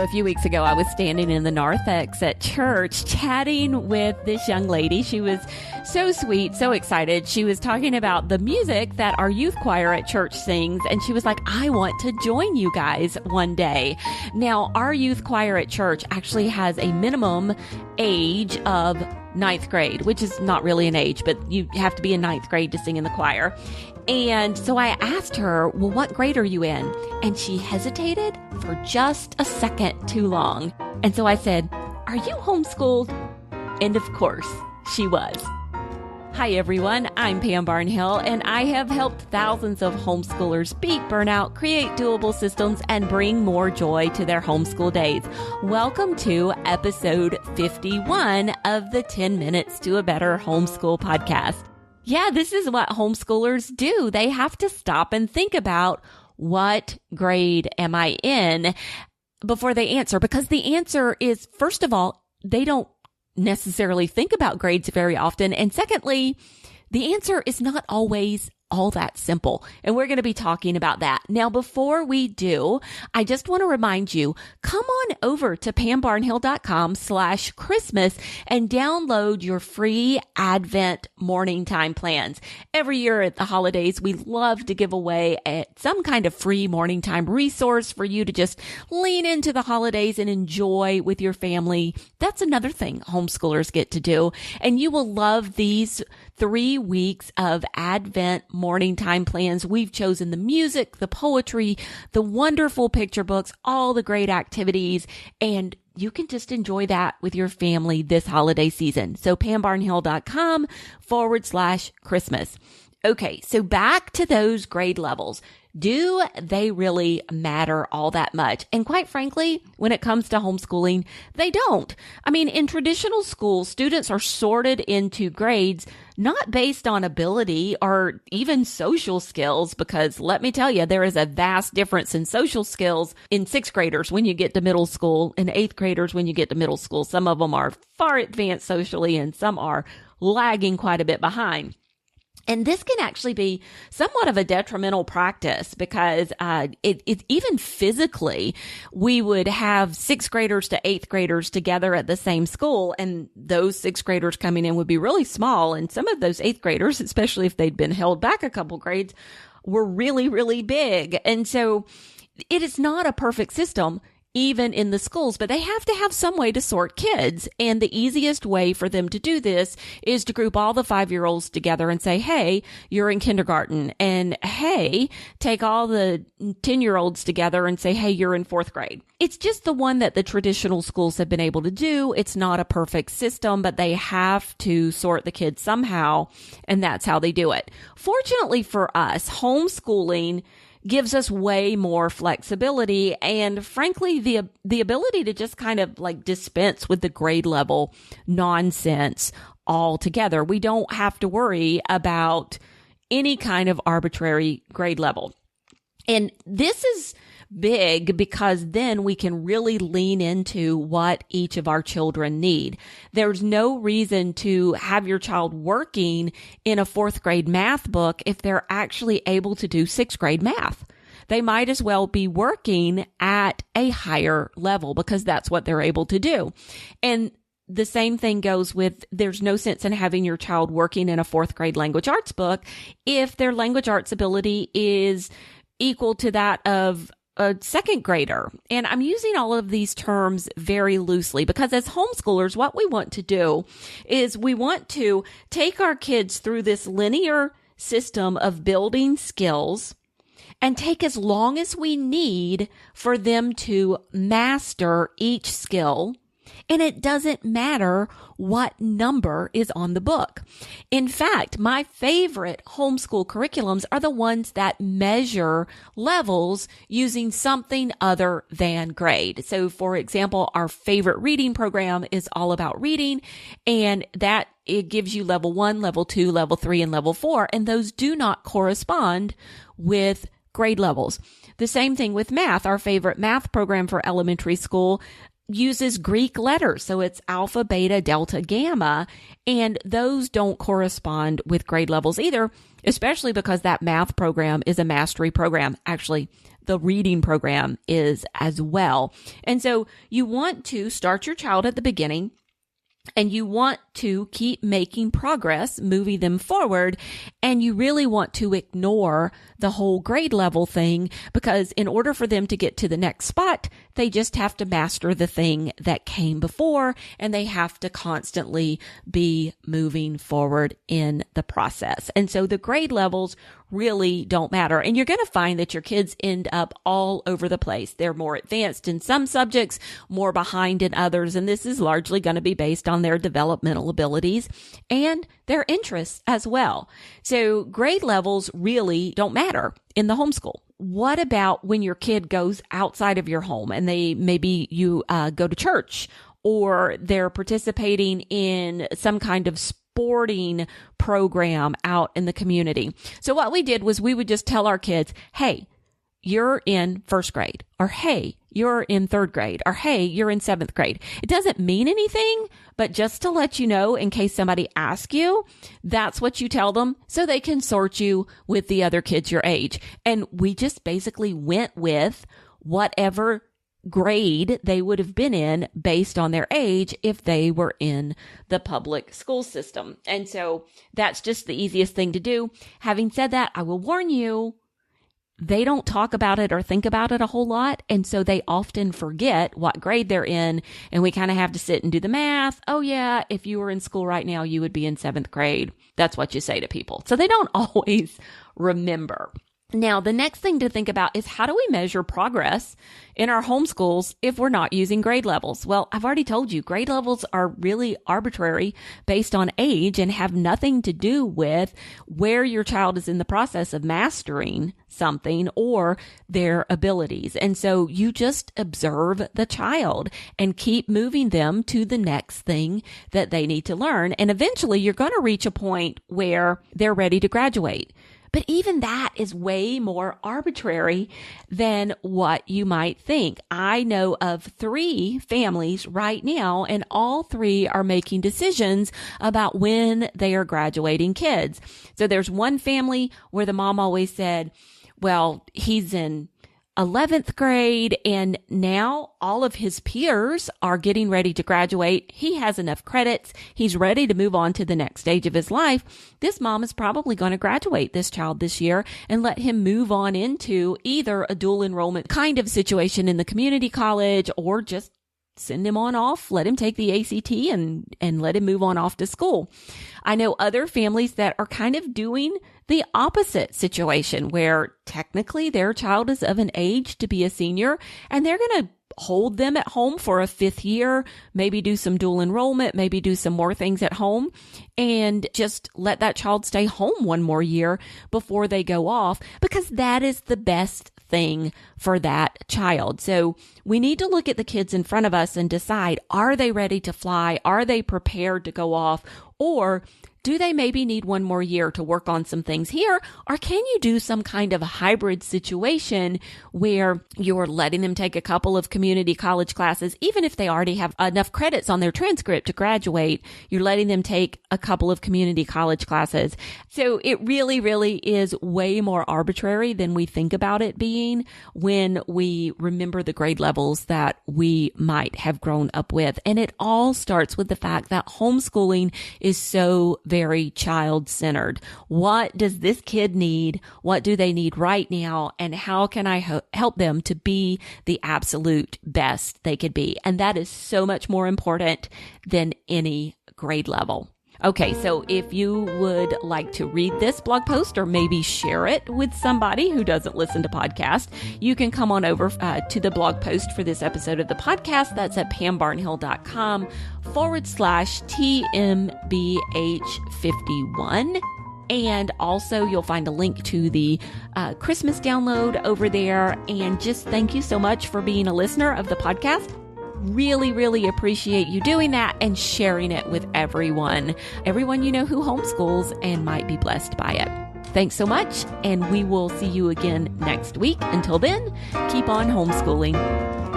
So a few weeks ago, I was standing in the narthex at church chatting with this young lady. She was so sweet, so excited. She was talking about the music that our youth choir at church sings, and she was like, I want to join you guys one day. Now, our youth choir at church actually has a minimum age of 9th grade, which is not really an age, but you have to be in 9th grade to sing in the choir. And so I asked her, well, what grade are you in? And she hesitated for just a second too long. And so I said, are you homeschooled? And of course, she was. Hi, everyone. I'm Pam Barnhill, and I have helped thousands of homeschoolers beat burnout, create doable systems, and bring more joy to their homeschool days. Welcome to episode 51 of the 10 Minutes to a Better Homeschool podcast. Yeah, this is what homeschoolers do. They have to stop and think about, what grade am I in, before they answer? Because the answer is, first of all, they don't necessarily think about grades very often. And secondly, the answer is not always all that simple. And we're going to be talking about that. Now, before we do, I just want to remind you, come on over to pambarnhill.com/Christmas and download your free Advent morning time plans. Every year at the holidays, we love to give away some kind of free morning time resource for you to just lean into the holidays and enjoy with your family. That's another thing homeschoolers get to do. And you will love these 3 weeks of Advent morning time plans. We've chosen the music, the poetry, the wonderful picture books, all the great activities, and you can just enjoy that with your family this holiday season. So pambarnhill.com/Christmas. Okay, so back to those grade levels. Do they really matter all that much? And quite frankly, when it comes to homeschooling, they don't. I mean, in traditional schools, students are sorted into grades not based on ability or even social skills, because let me tell you, there is a vast difference in social skills in 6th graders when you get to middle school and 8th graders when you get to middle school. Some of them are far advanced socially and some are lagging quite a bit behind. And this can actually be somewhat of a detrimental practice because it even physically, we would have 6th graders to 8th graders together at the same school, and those 6th graders coming in would be really small. And some of those 8th graders, especially if they'd been held back a couple grades, were really, really big. And so it is not a perfect system, even in the schools, but they have to have some way to sort kids. And the easiest way for them to do this is to group all the 5-year-olds together and say, hey, you're in kindergarten. And hey, take all the 10-year-olds together and say, hey, you're in 4th grade. It's just the one that the traditional schools have been able to do. It's not a perfect system, but they have to sort the kids somehow, and that's how they do it. Fortunately for us, homeschooling gives us way more flexibility and, frankly, the ability to just kind of like dispense with the grade level nonsense altogether. We don't have to worry about any kind of arbitrary grade level. And this is big because then we can really lean into what each of our children need. There's no reason to have your child working in a 4th grade math book if they're actually able to do 6th grade math. They might as well be working at a higher level because that's what they're able to do. And the same thing goes with, there's no sense in having your child working in a 4th grade language arts book if their language arts ability is equal to that of a 2nd grader. And I'm using all of these terms very loosely because as homeschoolers, what we want to do is we want to take our kids through this linear system of building skills and take as long as we need for them to master each skill. And it doesn't matter what number is on the book. In fact, my favorite homeschool curriculums are the ones that measure levels using something other than grade. So, for example, our favorite reading program is all about reading, and that it gives you level 1, level 2, level 3, and level 4, and those do not correspond with grade levels. The same thing with math. Our favorite math program for elementary school uses Greek letters. So it's alpha, beta, delta, gamma. And those don't correspond with grade levels either, especially because that math program is a mastery program. Actually, the reading program is as well. And so you want to start your child at the beginning, and you want to keep making progress, moving them forward. And you really want to ignore the whole grade level thing, because in order for them to get to the next spot, they just have to master the thing that came before, and they have to constantly be moving forward in the process. And so the grade levels really don't matter. And you're going to find that your kids end up all over the place. They're more advanced in some subjects, more behind in others. And this is largely going to be based on their developmental abilities and their interests as well. So grade levels really don't matter in the homeschool. What about when your kid goes outside of your home and maybe you go to church, or they're participating in some kind of sporting program out in the community? So what we did was we would just tell our kids, hey, you're in first grade, or hey, you're in third grade, or hey, you're in seventh grade. It doesn't mean anything, but just to let you know, in case somebody asks you, that's what you tell them so they can sort you with the other kids your age. And we just basically went with whatever grade they would have been in based on their age if they were in the public school system. And so that's just the easiest thing to do. Having said that, I will warn you, they don't talk about it or think about it a whole lot. And so they often forget what grade they're in. And we kind of have to sit and do the math. Oh yeah, if you were in school right now, you would be in seventh grade. That's what you say to people. So they don't always remember. Now, the next thing to think about is, how do we measure progress in our homeschools if we're not using grade levels? Well, I've already told you, grade levels are really arbitrary based on age and have nothing to do with where your child is in the process of mastering something or their abilities. And so you just observe the child and keep moving them to the next thing that they need to learn. And eventually you're going to reach a point where they're ready to graduate. But even that is way more arbitrary than what you might think. I know of 3 families right now, and all 3 are making decisions about when they are graduating kids. So there's one family where the mom always said, well, he's in 11th grade, and now all of his peers are getting ready to graduate. He has enough credits. He's ready to move on to the next stage of his life. This mom is probably going to graduate this child this year and let him move on into either a dual enrollment kind of situation in the community college, or just send him on off, let him take the ACT and let him move on off to school. I know other families that are kind of doing the opposite situation, where technically their child is of an age to be a senior, and they're going to hold them at home for a 5th year, maybe do some dual enrollment, maybe do some more things at home, and just let that child stay home one more year before they go off, because that is the best thing for that child. So we need to look at the kids in front of us and decide, are they ready to fly? Are they prepared to go off? Or do they maybe need one more year to work on some things here? Or can you do some kind of a hybrid situation where you're letting them take a couple of community college classes, even if they already have enough credits on their transcript to graduate, you're letting them take a couple of community college classes. So it really, really is way more arbitrary than we think about it being when we remember the grade levels that we might have grown up with. And it all starts with the fact that homeschooling is so very child-centered. What does this kid need? What do they need right now? And how can I help them to be the absolute best they could be? And that is so much more important than any grade level. Okay, so if you would like to read this blog post, or maybe share it with somebody who doesn't listen to podcasts, you can come on over to the blog post for this episode of the podcast. That's at pambarnhill.com/TMBH51. And also you'll find a link to the Christmas download over there. And just thank you so much for being a listener of the podcast. Really, really appreciate you doing that and sharing it with everyone you know who homeschools and might be blessed by it. Thanks so much, and we will see you again next week. Until then, keep on homeschooling.